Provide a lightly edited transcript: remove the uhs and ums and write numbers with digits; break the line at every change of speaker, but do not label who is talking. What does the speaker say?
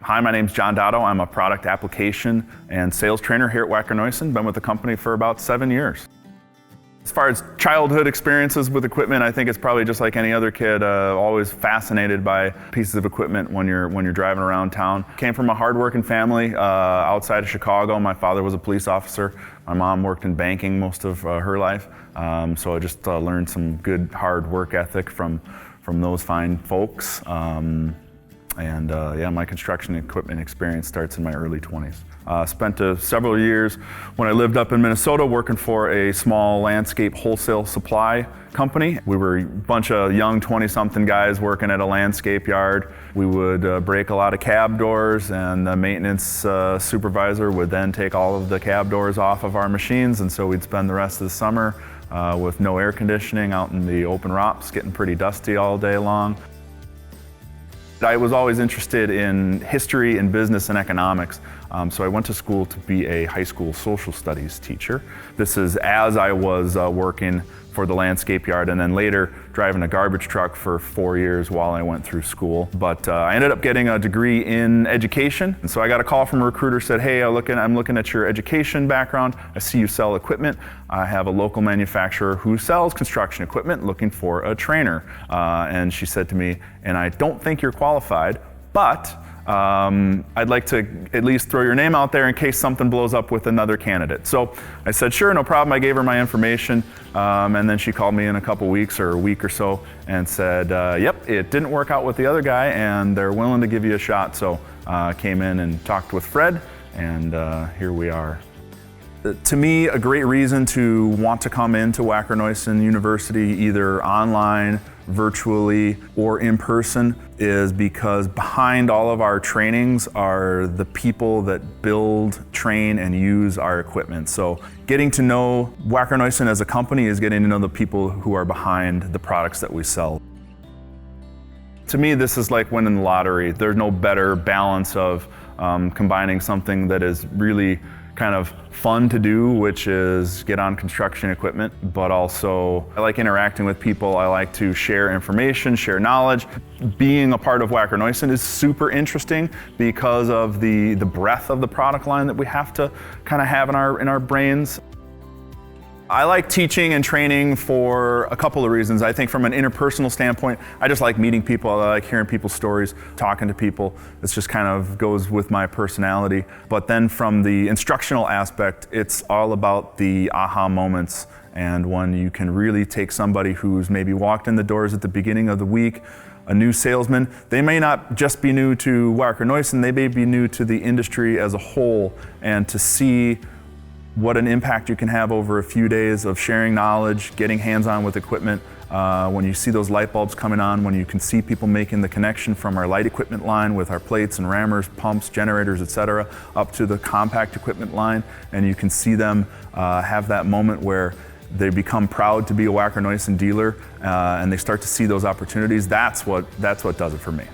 Hi, my name's John Dotto. I'm a product application and sales trainer here at Wacker Neuson. Been with the company for about 7 years. As far as childhood experiences with equipment, I think it's probably just like any other kid, always fascinated by pieces of equipment when you're driving around town. Came from a hardworking family outside of Chicago. My father was a police officer. My mom worked in banking most of her life. So I just learned some good hard work ethic from those fine folks. My construction equipment experience starts in my early 20s. Spent several years when I lived up in Minnesota working for a small landscape wholesale supply company. We were a bunch of young 20-something guys working at a landscape yard. We would break a lot of cab doors, and the maintenance supervisor would then take all of the cab doors off of our machines, and so we'd spend the rest of the summer with no air conditioning out in the open ROPS, getting pretty dusty all day long. I was always interested in history and business and economics, so I went to school to be a high school social studies teacher. This is as I was working for the landscape yard, and then later driving a garbage truck for 4 years while I went through school. But I ended up getting a degree in education, and so I got a call from a recruiter, said, hey, I'm looking at your education background. I see you sell equipment. I have a local manufacturer who sells construction equipment looking for a trainer. And she said to me, and I don't think you're qualified, but I'd like to at least throw your name out there in case something blows up with another candidate. So I said, sure, no problem. I gave her my information, and then she called me in a couple weeks or a week or so and said, yep, it didn't work out with the other guy, and they're willing to give you a shot. So I came in and talked with Fred, and here we are. To me, a great reason to want to come into Wacker Neuson University, either online, virtually, or in person, is because behind all of our trainings are the people that build, train, and use our equipment. So getting to know Wacker Neuson as a company is getting to know the people who are behind the products that we sell. To me, this is like winning the lottery. There's no better balance of combining something that is really kind of fun to do, which is get on construction equipment, but also I like interacting with people. I like to share information, share knowledge. Being a part of Wacker Neuson is super interesting because of the breadth of the product line that we have to kind of have in our brains. I like teaching and training for a couple of reasons. I think from an interpersonal standpoint, I just like meeting people. I like hearing people's stories, talking to people. This just kind of goes with my personality. But then from the instructional aspect, it's all about the aha moments. And when you can really take somebody who's maybe walked in the doors at the beginning of the week, a new salesman, they may not just be new to Wacker Neuson, they may be new to the industry as a whole, and to see what an impact you can have over a few days of sharing knowledge, getting hands-on with equipment. When you see those light bulbs coming on, when you can see people making the connection from our light equipment line with our plates and rammers, pumps, generators, etc., up to the compact equipment line, and you can see them have that moment where they become proud to be a Wacker Neuson dealer, and they start to see those opportunities. That's what does it for me.